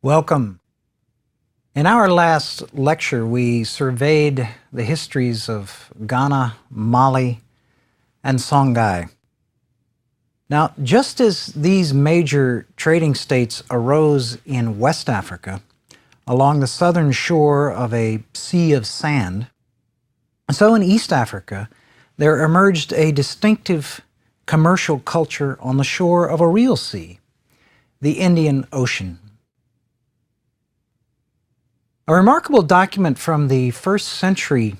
Welcome. In our last lecture, we surveyed the histories of Ghana, Mali, and Songhai. Now, just as these major trading states arose in West Africa, along the southern shore of a sea of sand, so in East Africa, there emerged a distinctive commercial culture on the shore of a real sea, the Indian Ocean. A remarkable document from the 1st century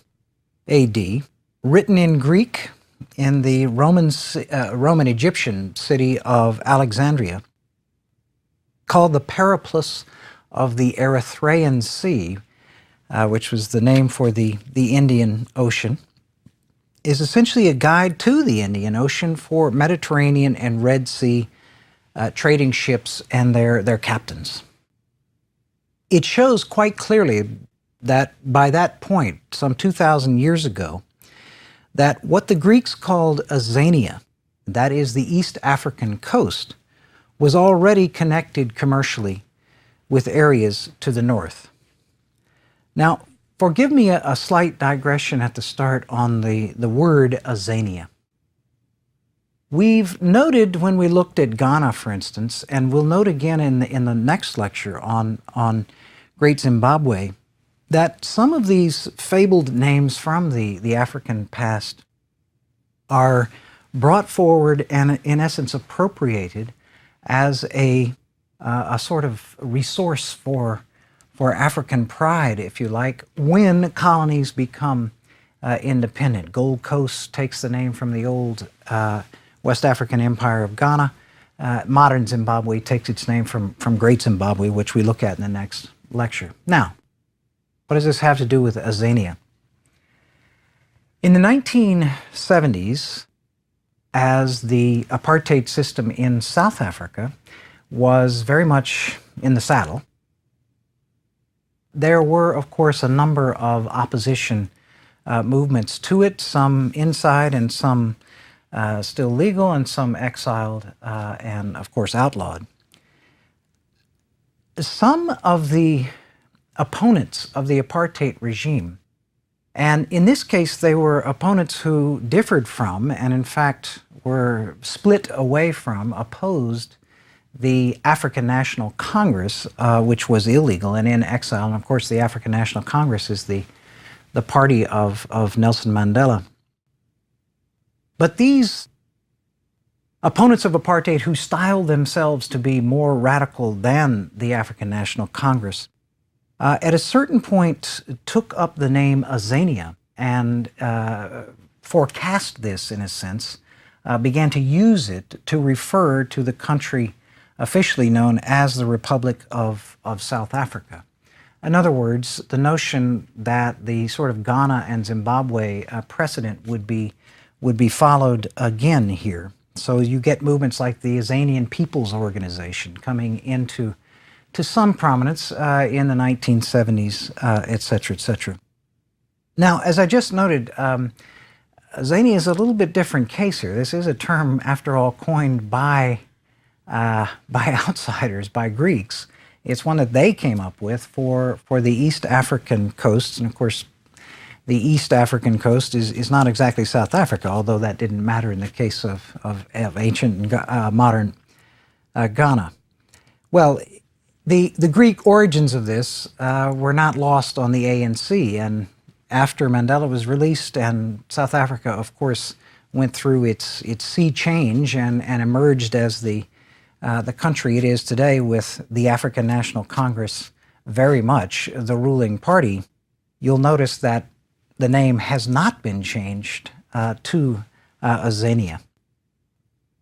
AD, written in Greek in the Roman Egyptian city of Alexandria, called the Periplus of the Erythraean Sea, which was the name for the Indian Ocean, is essentially a guide to the Indian Ocean for Mediterranean and Red Sea trading ships and their captains. It shows quite clearly that by that point, some 2,000 years ago, that what the Greeks called Azania, that is the East African coast, was already connected commercially with areas to the north. Now, forgive me a slight digression at the start on the word Azania. We've noted when we looked at Ghana, for instance, and we'll note again in the next lecture on Great Zimbabwe, that some of these fabled names from the African past are brought forward and in essence appropriated as a sort of resource for African pride, if you like, when colonies become independent. Gold Coast takes the name from the old West African Empire of Ghana. Modern Zimbabwe takes its name from Great Zimbabwe, which we look at in the next lecture. Now, what does this have to do with Azania? In the 1970s, as the apartheid system in South Africa was very much in the saddle, there were, of course, a number of opposition movements to it, some inside and some still legal, and some exiled and, of course, outlawed. Some of the opponents of the apartheid regime, and in this case they were opponents who differed from, and in fact were split away from, opposed the African National Congress, which was illegal and in exile. And of course the African National Congress is the party of Nelson Mandela. But these opponents of apartheid, who styled themselves to be more radical than the African National Congress, at a certain point took up the name Azania and forecast this, in a sense, began to use it to refer to the country officially known as the Republic of South Africa. In other words, the notion that the sort of Ghana and Zimbabwe precedent would be followed again here. So you get movements like the Azanian People's Organization coming into some prominence in the 1970s, et cetera, et cetera. Now, as I just noted, Azania is a little bit different case here. This is a term, after all, coined by outsiders, by Greeks. It's one that they came up with for the East African coasts, and of course, the East African coast is not exactly South Africa, although that didn't matter in the case of ancient and modern Ghana. Well, the Greek origins of this were not lost on the ANC, and after Mandela was released and South Africa, of course, went through its sea change and emerged as the country it is today, with the African National Congress very much the ruling party, you'll notice that the name has not been changed to Azania.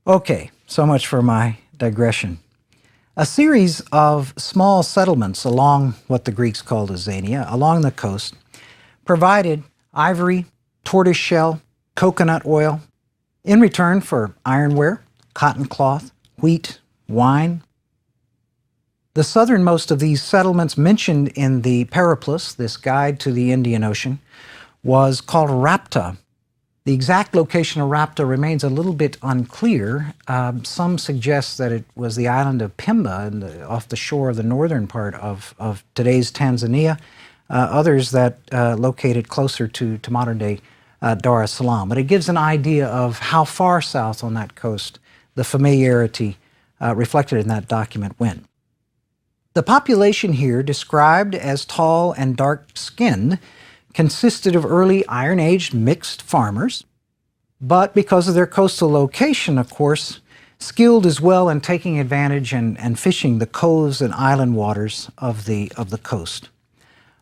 Okay, so much for my digression. A series of small settlements along what the Greeks called Azania, along the coast, provided ivory, tortoiseshell, coconut oil, in return for ironware, cotton cloth, wheat, wine. The southernmost of these settlements mentioned in the Periplus, this guide to the Indian Ocean, was called Rapta, The exact location of Rapta remains a little bit unclear. Some suggest that it was the island of Pemba off the shore of the northern part of today's Tanzania. Others that locate it closer to modern-day Dar es Salaam. But it gives an idea of how far south on that coast the familiarity reflected in that document went. The population here, described as tall and dark-skinned, consisted of early Iron Age mixed farmers, but because of their coastal location, of course, skilled as well in taking advantage and fishing the coves and island waters of the coast.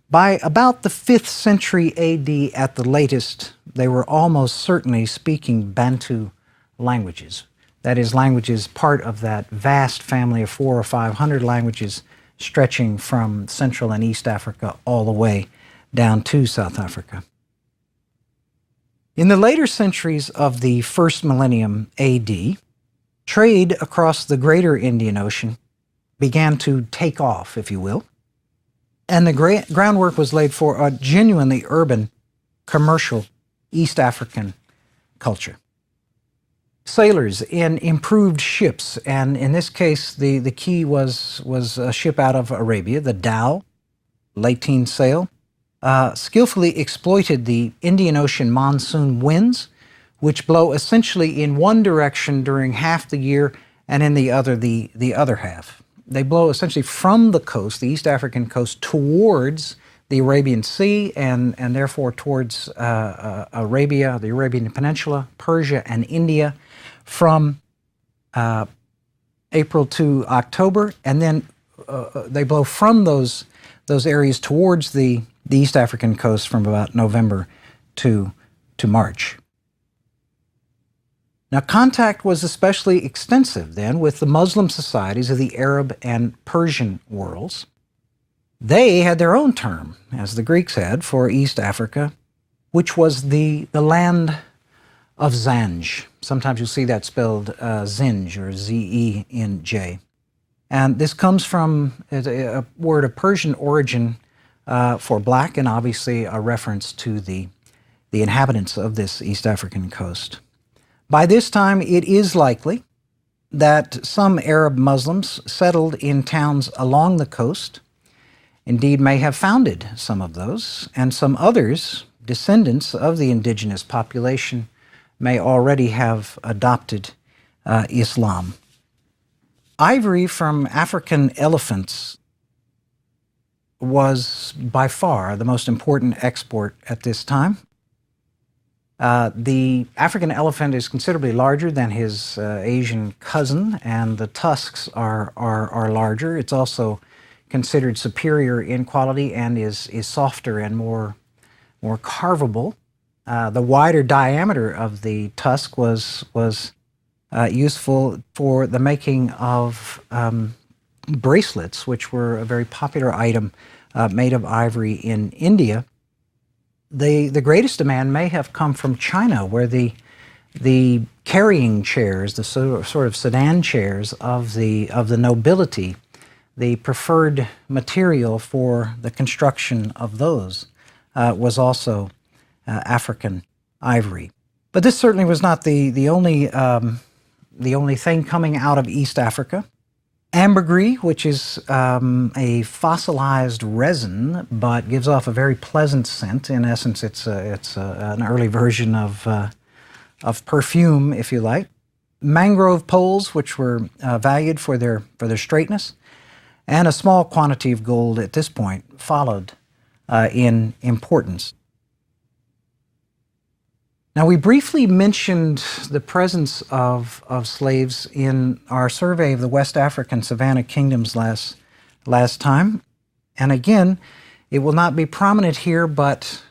By about the 5th century AD at the latest, they were almost certainly speaking Bantu languages. That is, languages part of that vast family of 400 or 500 languages stretching from Central and East Africa all the way down to South Africa. In the later centuries of the first millennium AD, trade across the greater Indian Ocean began to take off, if you will, and the groundwork was laid for a genuinely urban, commercial East African culture. Sailors in improved ships, and in this case the key was a ship out of Arabia, the dhow, lateen sail, skillfully exploited the Indian Ocean monsoon winds, which blow essentially in one direction during half the year and in the other half. They blow essentially from the coast, the East African coast, towards the Arabian Sea and therefore towards Arabia, the Arabian Peninsula, Persia, and India from April to October, and then they blow from those areas towards the East African coast from about November to March. Now, contact was especially extensive then with the Muslim societies of the Arab and Persian worlds. They had their own term, as the Greeks had, for East Africa, which was the land of Zanj. Sometimes you'll see that spelled Zinj, or Z-E-N-J. And this comes from a word of Persian origin for black, and obviously a reference to the inhabitants of this East African coast. By this time, it is likely that some Arab Muslims settled in towns along the coast, indeed may have founded some of those, and some others, descendants of the indigenous population, may already have adopted Islam. Ivory from African elephants was by far the most important export at this time. The African elephant is considerably larger than his Asian cousin, and the tusks are larger. It's also considered superior in quality and is softer and more carvable. The wider diameter of the tusk was useful for the making of bracelets, which were a very popular item made of ivory in India. The greatest demand may have come from China, where the carrying chairs, the sort of sedan chairs of the nobility, the preferred material for the construction of those was also African ivory. But this certainly was not the only thing coming out of East Africa. Ambergris, which is a fossilized resin, but gives off a very pleasant scent. In essence, it's an early version of perfume, if you like. Mangrove poles, which were valued for their straightness, and a small quantity of gold at this point followed in importance. Now, we briefly mentioned the presence of slaves in our survey of the West African savanna kingdoms last time. And again, it will not be prominent here, but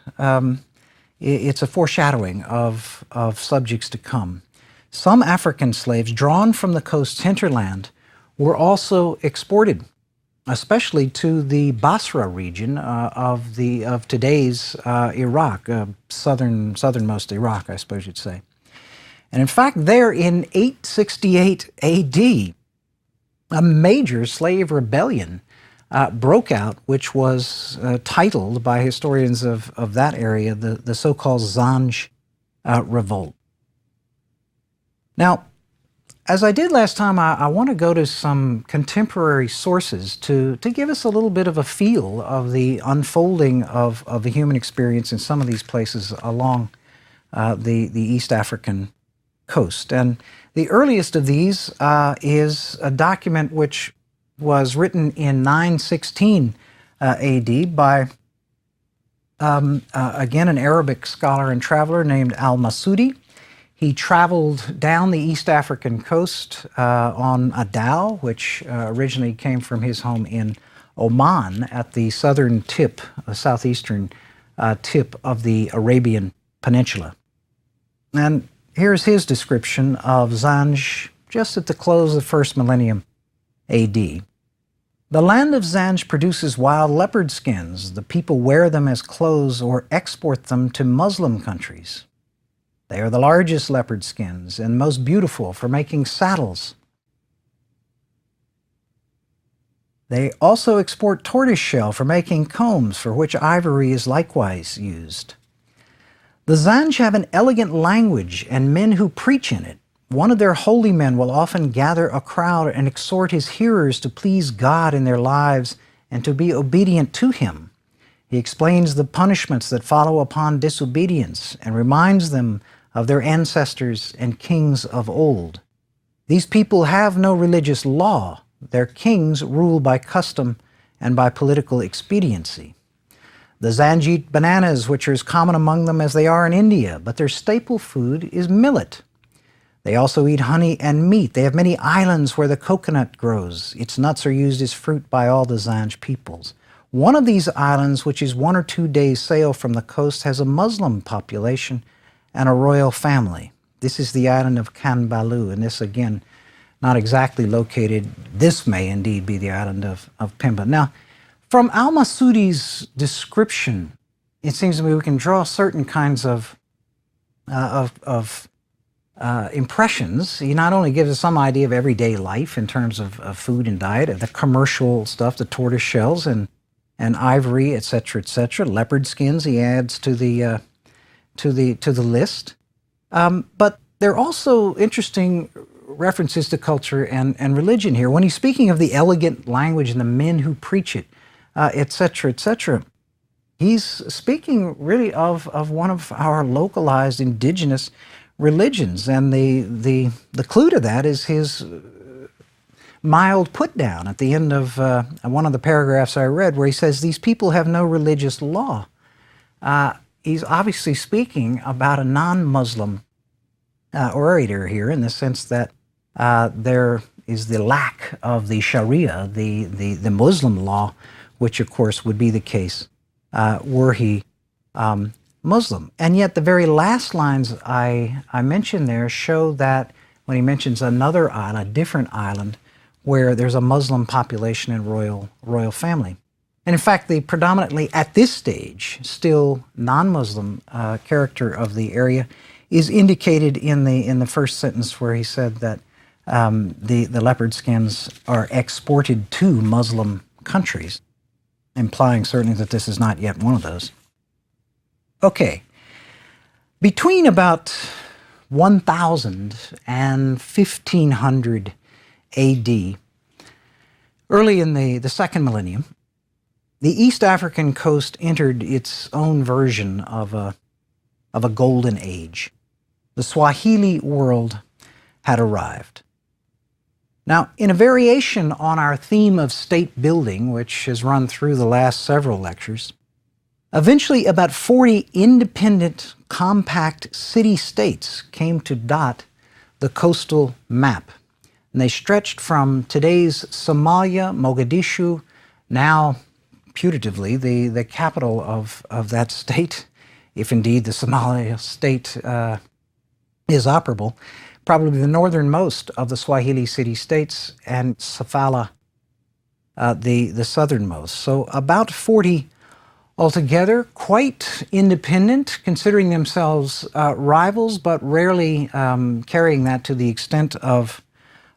it's a foreshadowing of subjects to come. Some African slaves drawn from the coast's hinterland were also exported, especially to the Basra region of today's Iraq, southernmost Iraq, I suppose you'd say. And in fact, there in 868 AD, a major slave rebellion broke out, which was titled by historians of that area the so-called Zanj revolt. Now, as I did last time, I want to go to some contemporary sources to give us a little bit of a feel of the unfolding of the human experience in some of these places along the East African coast. And the earliest of these is a document which was written in 916 A.D. by, again, an Arabic scholar and traveler named al-Masudi. He traveled down the East African coast on a dhow, which originally came from his home in Oman at the southern tip, southeastern tip of the Arabian Peninsula. And here's his description of Zanj just at the close of the first millennium A.D. The land of Zanj produces wild leopard skins. The people wear them as clothes or export them to Muslim countries. They are the largest leopard skins and most beautiful for making saddles. They also export tortoiseshell for making combs, for which ivory is likewise used. The Zanj have an elegant language and men who preach in it. One of their holy men will often gather a crowd and exhort his hearers to please God in their lives and to be obedient to Him. He explains the punishments that follow upon disobedience and reminds them of their ancestors and kings of old. These people have no religious law. Their kings rule by custom and by political expediency. The Zanj eat bananas, which are as common among them as they are in India, but their staple food is millet. They also eat honey and meat. They have many islands where the coconut grows. Its nuts are used as fruit by all the Zanj peoples. One of these islands, which is 1 or 2 days' sail from the coast, has a Muslim population and a royal family. This is the island of Kanbalu, and this, again, not exactly located. This may indeed be the island of Pemba. Now, from al-Masudi's description, it seems to me we can draw certain kinds of impressions. He not only gives us some idea of everyday life in terms of food and diet, of the commercial stuff, the tortoise shells and ivory, etc., leopard skins. He adds to the list. But there are also interesting references to culture and religion here. When he's speaking of the elegant language and the men who preach it, etc., he's speaking really of one of our localized indigenous religions. And the clue to that is his mild put down at the end of one of the paragraphs I read, where he says these people have no religious law. He's obviously speaking about a non-Muslim orator here, in the sense that there is the lack of the Sharia, the Muslim law, which of course would be the case were he Muslim. And yet the very last lines I mentioned there show that when he mentions another island, a different island, where there's a Muslim population and royal family. And in fact, the predominantly, at this stage, still non-Muslim character of the area is indicated in the first sentence, where he said that the leopard skins are exported to Muslim countries, implying certainly that this is not yet one of those. Okay, between about 1000 and 1500 A.D., early in the second millennium, the East African coast entered its own version of a golden age. The Swahili world had arrived. Now, in a variation on our theme of state building, which has run through the last several lectures, eventually about 40 independent, compact city-states came to dot the coastal map. And they stretched from today's Somalia, Mogadishu, now putatively the capital of that state, if indeed the Somalia state is operable, probably the northernmost of the Swahili city-states, and Sofala, the southernmost. So about 40 altogether, quite independent, considering themselves rivals, but rarely carrying that to the extent of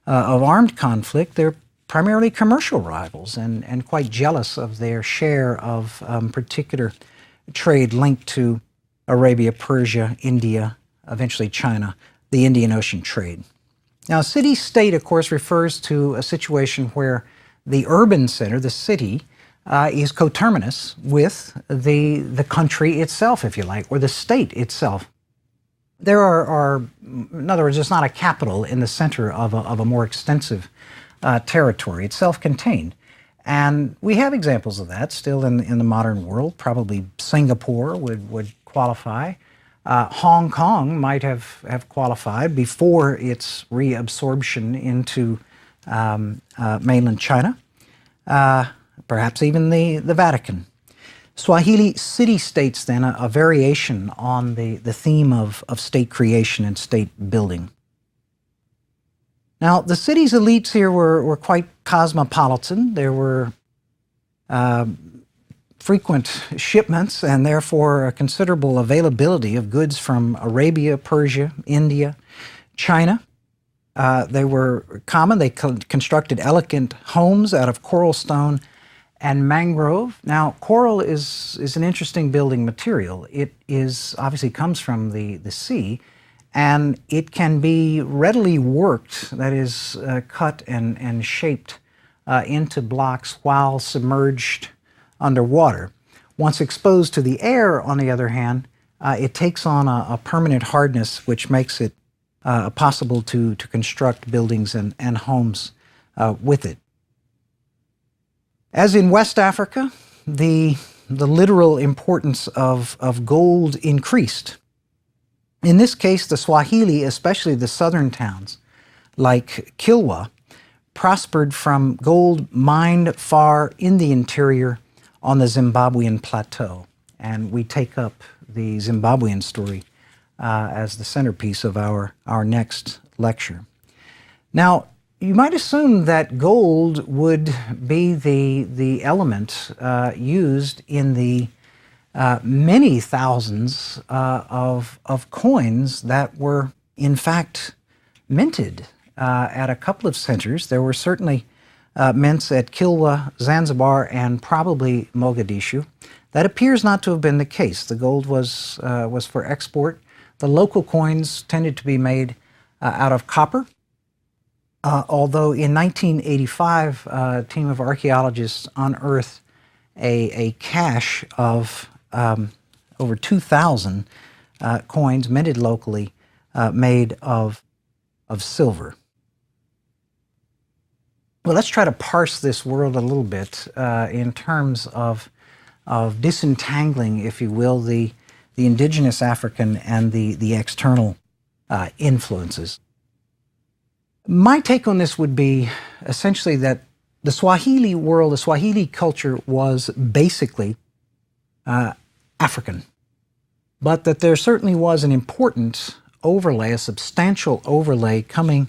armed conflict. They're primarily commercial rivals and quite jealous of their share of particular trade linked to Arabia, Persia, India, eventually China, the Indian Ocean trade. Now, city-state, of course, refers to a situation where the urban center, the city, is coterminous with the country itself, if you like, or the state itself. There are, in other words, there's not a capital in the center of a more extensive territory. It's self-contained. And we have examples of that still in the modern world. Probably Singapore would qualify. Hong Kong might have qualified before its reabsorption into mainland China. Perhaps even the Vatican. Swahili city-states, then, a variation on the theme of state creation and state building. Now, the city's elites here were quite cosmopolitan. There were frequent shipments and therefore a considerable availability of goods from Arabia, Persia, India, China. They were common. They constructed elegant homes out of coral stone and mangrove. Now, coral is an interesting building material. It obviously comes from the sea, and it can be readily worked, that is, cut and shaped into blocks while submerged underwater. Once exposed to the air, on the other hand, it takes on a permanent hardness which makes it possible to construct buildings and homes with it. As in West Africa, the literal importance of gold increased. In this case, the Swahili, especially the southern towns like Kilwa, prospered from gold mined far in the interior on the Zimbabwean plateau. And we take up the Zimbabwean story as the centerpiece of our next lecture. Now, you might assume that gold would be the element used in the many thousands of coins that were in fact minted at a couple of centers. There were certainly mints at Kilwa, Zanzibar, and probably Mogadishu. That appears not to have been the case. The gold was for export. The local coins tended to be made out of copper. Although in 1985, a team of archaeologists unearthed a cache of over 2,000 coins minted locally made of silver. Well, let's try to parse this world a little bit in terms of disentangling, if you will, the indigenous African and the external influences. My take on this would be essentially that the Swahili world, the Swahili culture was basically African, but that there certainly was an important overlay, a substantial overlay coming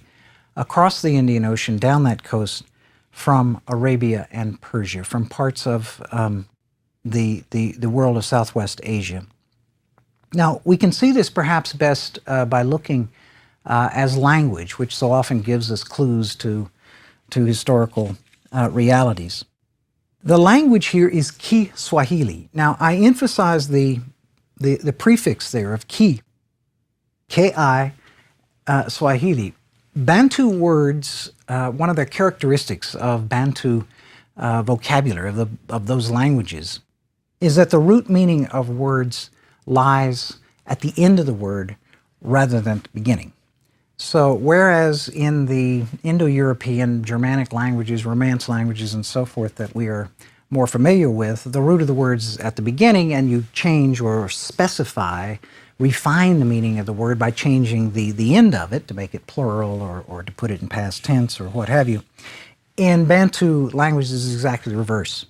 across the Indian Ocean, down that coast from Arabia and Persia, from parts of the world of Southwest Asia. Now, we can see this perhaps best by looking as language, which so often gives us clues to historical realities. The language here is Kiswahili. Now, I emphasize the prefix there of Ki, Ki, Swahili. Bantu words, one of the characteristics of Bantu vocabulary, of those languages, is that the root meaning of words lies at the end of the word rather than at the beginning. So whereas in the Indo-European, Germanic languages, Romance languages, and so forth that we are more familiar with, the root of the words is at the beginning, and you change or specify, refine the meaning of the word by changing the end of it to make it plural or to put it in past tense or what have you. In Bantu languages, it's exactly the reverse.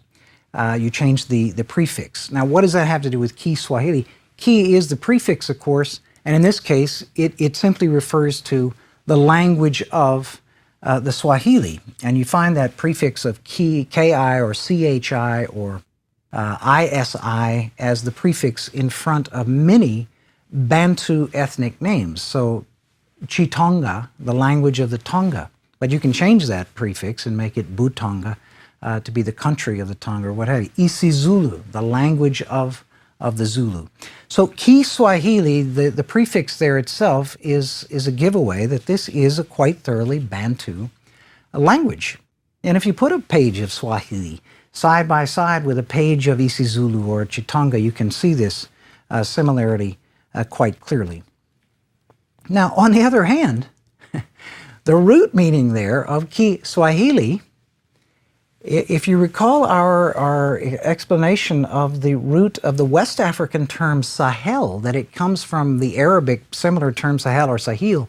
You change the prefix. Now, what does that have to do with Kiswahili? Ki is the prefix, of course, and in this case, it simply refers to the language of the Swahili. And you find that prefix of ki, or chi, or isi as the prefix in front of many Bantu ethnic names. So Chitonga, the language of the Tonga. But you can change that prefix and make it Butonga to be the country of the Tonga or what have you. Isizulu, the language of of the Zulu. So Kiswahili, the prefix there itself is a giveaway that this is a quite thoroughly Bantu language. And if you put a page of Swahili side by side with a page of isiZulu or Chitanga, you can see this similarity quite clearly. Now, on the other hand, the root meaning there of Kiswahili, if you recall our explanation of the root of the West African term Sahel, that it comes from the Arabic similar term Sahel or Sahil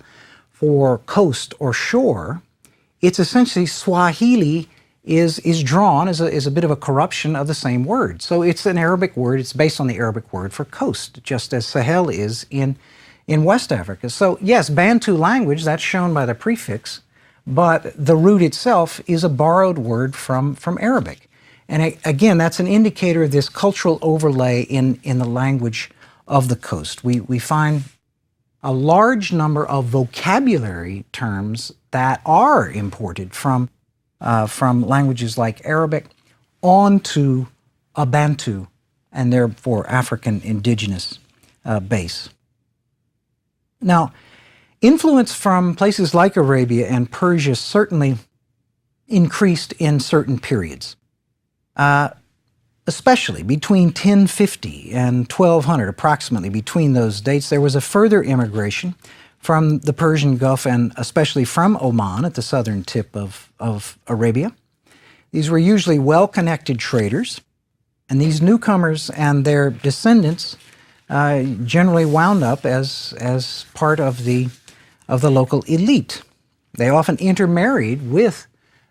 for coast or shore, it's essentially Swahili is drawn as a bit of a corruption of the same word. So it's an Arabic word, it's based on the Arabic word for coast, just as Sahel is in West Africa. So yes, Bantu language, that's shown by the prefix, but the root itself is a borrowed word from Arabic. And again, that's an indicator of this cultural overlay in the language of the coast. We find a large number of vocabulary terms that are imported from languages like Arabic onto a Bantu and therefore African indigenous base. Now, influence from places like Arabia and Persia certainly increased in certain periods, especially between 1050 and 1200, approximately between those dates. There was a further immigration from the Persian Gulf and especially from Oman at the southern tip of Arabia. These were usually well-connected traders, and these newcomers and their descendants generally wound up as part of the local elite. They often intermarried with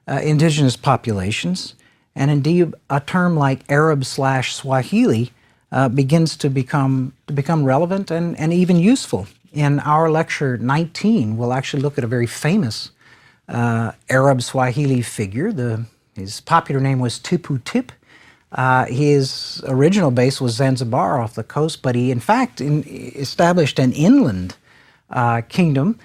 indigenous populations, and indeed a term like Arab/Swahili begins to become relevant and even useful. In our lecture 19, we'll actually look at a very famous Arab Swahili figure. His popular name was Tipu Tip. His original base was Zanzibar off the coast, but he in fact established an inland kingdom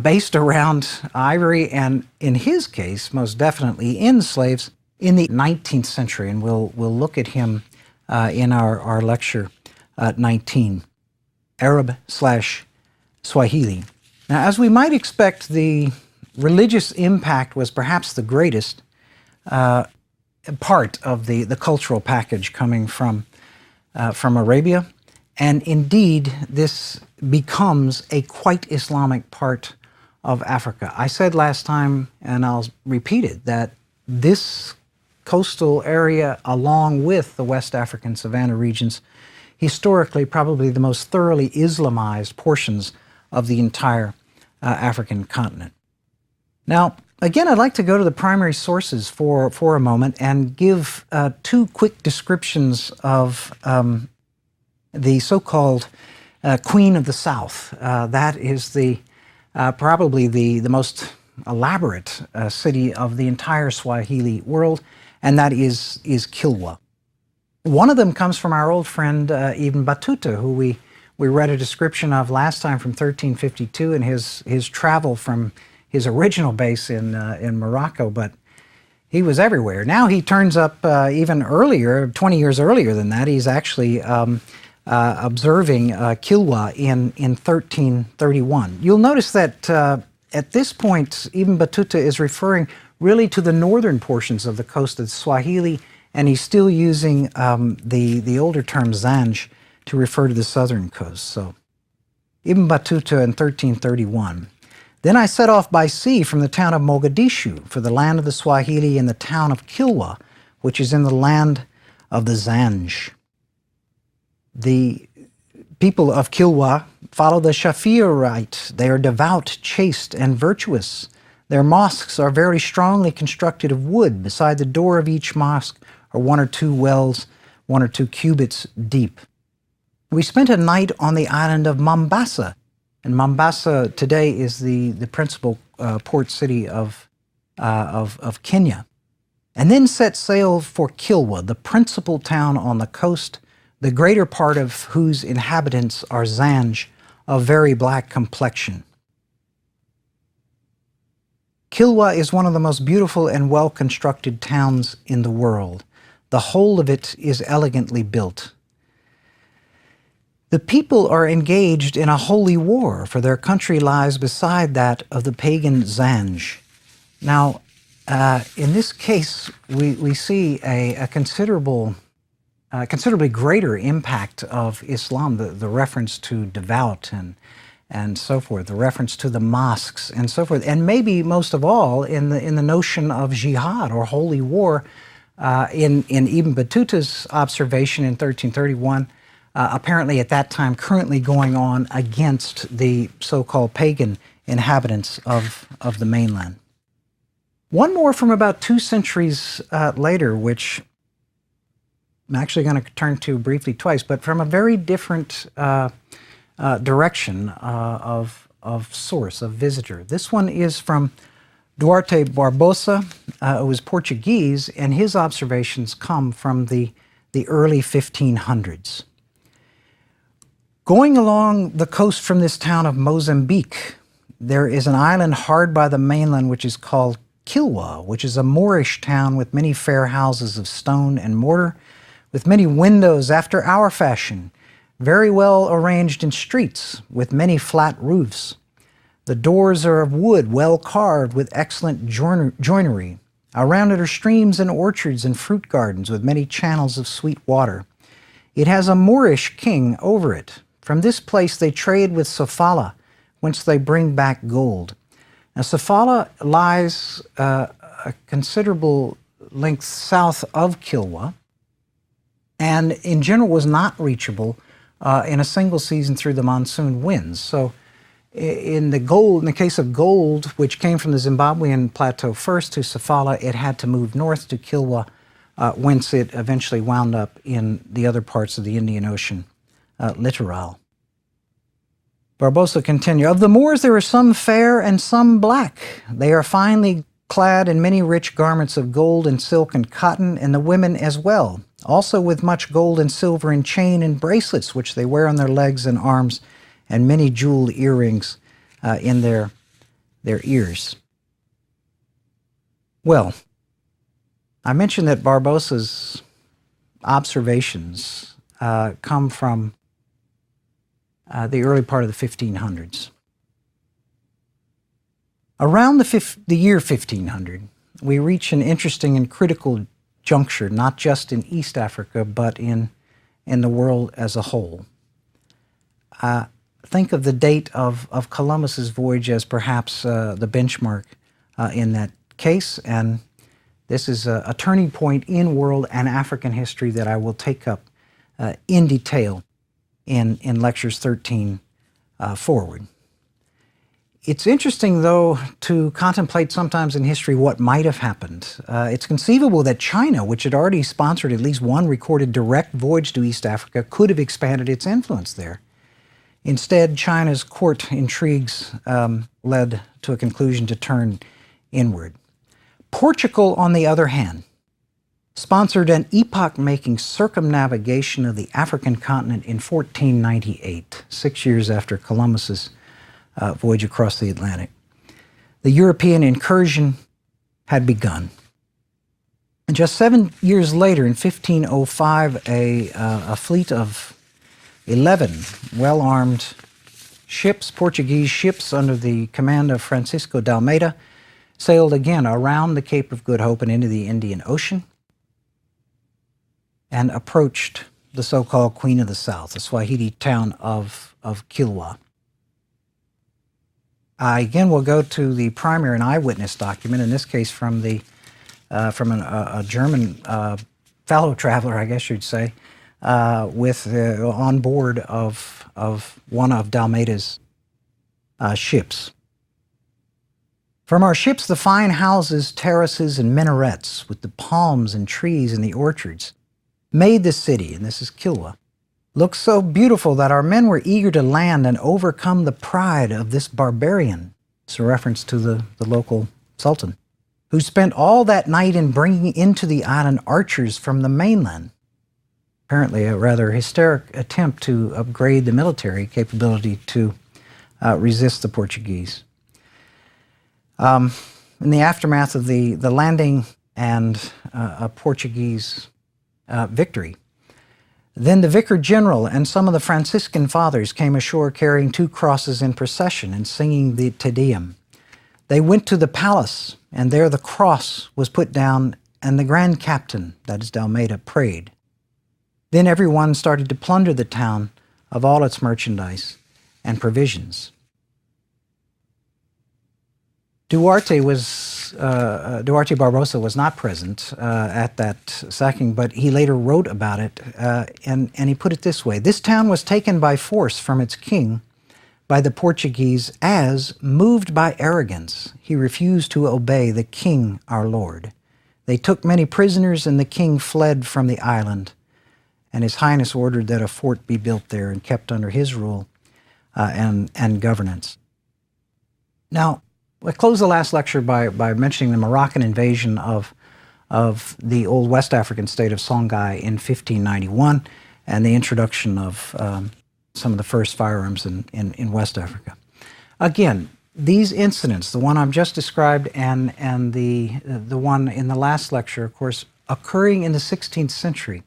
based around Ivory, and in his case, most definitely in slaves in the 19th century. And we'll look at him in our lecture 19, Arab/Swahili. Now, as we might expect, the religious impact was perhaps the greatest part of the cultural package coming from Arabia, and indeed this becomes a quite Islamic part of Africa. I said last time, and I'll repeat it, that this coastal area, along with the West African savanna regions, historically probably the most thoroughly Islamized portions of the entire African continent. Now, again, I'd like to go to the primary sources for a moment and give two quick descriptions of the so-called Queen of the South. That is probably the most elaborate city of the entire Swahili world, and that is Kilwa. One of them comes from our old friend Ibn Battuta, who we read a description of last time from 1352 and his travel from his original base in Morocco, but he was everywhere. Now he turns up even earlier, 20 years earlier than that. He's actually observing Kilwa in 1331. You'll notice that at this point, Ibn Battuta is referring really to the northern portions of the coast of Swahili, and he's still using the older term Zanj to refer to the southern coast. So Ibn Battuta in 1331. Then I set off by sea from the town of Mogadishu for the land of the Swahili and the town of Kilwa, which is in the land of the Zanj. The people of Kilwa follow the Shafi'i rite. They are devout, chaste, and virtuous. Their mosques are very strongly constructed of wood. Beside the door of each mosque are 1 or 2 wells, 1 or 2 cubits deep. We spent a night on the island of Mombasa, and Mombasa today is the principal port city of Kenya, and then set sail for Kilwa, the principal town on the coast, the greater part of whose inhabitants are Zanj, of very black complexion. Kilwa is one of the most beautiful and well-constructed towns in the world. The whole of it is elegantly built. The people are engaged in a holy war, for their country lies beside that of the pagan Zanj. Now, in this case, we see a considerably greater impact of Islam, the reference to devout and so forth, the reference to the mosques and so forth, and maybe most of all in the notion of jihad or holy war. In Ibn Battuta's observation in 1331, apparently at that time currently going on against the so-called pagan inhabitants of the mainland. One more from about 2 centuries later, which I'm actually going to turn to briefly twice, but from a very different direction of source, of visitor. This one is from Duarte Barbosa, who was Portuguese, and his observations come from the early 1500s. Going along the coast from this town of Mozambique, there is an island hard by the mainland which is called Kilwa, which is a Moorish town with many fair houses of stone and mortar, with many windows after our fashion, very well arranged in streets, with many flat roofs. The doors are of wood, well carved, with excellent joinery. Around it are streams and orchards and fruit gardens, with many channels of sweet water. It has a Moorish king over it. From this place they trade with Sofala, whence they bring back gold. Now, Sofala lies a considerable length south of Kilwa, and in general was not reachable in a single season through the monsoon winds. So in the case of gold, which came from the Zimbabwean plateau first to Sofala, it had to move north to Kilwa, whence it eventually wound up in the other parts of the Indian Ocean littoral. Barbosa continued, "Of the Moors there are some fair and some black. They are finely clad in many rich garments of gold and silk and cotton, and the women as well, also with much gold and silver in chain and bracelets, which they wear on their legs and arms, and many jeweled earrings in their ears." Well, I mentioned that Barbosa's observations come from the early part of the 1500s. Around the year 1500, we reach an interesting and critical juncture, not just in East Africa, but in the world as a whole. Think of the date of Columbus's voyage as perhaps the benchmark in that case, and this is a turning point in world and African history that I will take up in detail in Lectures 13 forward. It's interesting, though, to contemplate sometimes in history what might have happened. It's conceivable that China, which had already sponsored at least one recorded direct voyage to East Africa, could have expanded its influence there. Instead, China's court intrigues led to a conclusion to turn inward. Portugal, on the other hand, sponsored an epoch-making circumnavigation of the African continent in 1498, 6 years after Columbus's voyage across the Atlantic. The European incursion had begun. And just 7 years later, in 1505, a fleet of 11 well-armed ships, Portuguese ships under the command of Francisco de Almeida, sailed again around the Cape of Good Hope and into the Indian Ocean and approached the so-called Queen of the South, the Swahili town of Kilwa. Again, we'll go to the primary and eyewitness document, in this case from a German fellow traveler, I guess you'd say, on board of one of Dalmaida's ships. From our ships, the fine houses, terraces, and minarets, with the palms and trees in the orchards, made the city, and this is Kilwa, look so beautiful that our men were eager to land and overcome the pride of this barbarian. It's a reference to the local sultan, who spent all that night in bringing into the island archers from the mainland. Apparently a rather hysteric attempt to upgrade the military capability to resist the Portuguese. In the aftermath of the landing and a Portuguese victory, Then the Vicar General and some of the Franciscan fathers came ashore carrying 2 crosses in procession and singing the Te Deum. They went to the palace, and there the cross was put down, and the Grand Captain, that is D'Almeida, prayed. Then everyone started to plunder the town of all its merchandise and provisions. Duarte Barbosa was not present at that sacking, but he later wrote about it, and he put it this way: "This town was taken by force from its king by the Portuguese as, moved by arrogance, he refused to obey the king our lord. They took many prisoners, and the king fled from the island, and His Highness ordered that a fort be built there and kept under his rule and governance." Now, I close the last lecture by mentioning the Moroccan invasion of the old West African state of Songhai in 1591 and the introduction of some of the first firearms in West Africa. Again, these incidents, the one I've just described and the one in the last lecture, of course, occurring in the 16th century,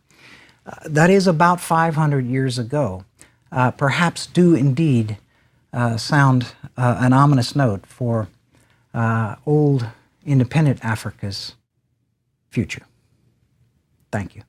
that is about 500 years ago, perhaps do indeed sound an ominous note for old independent Africa's future. Thank you.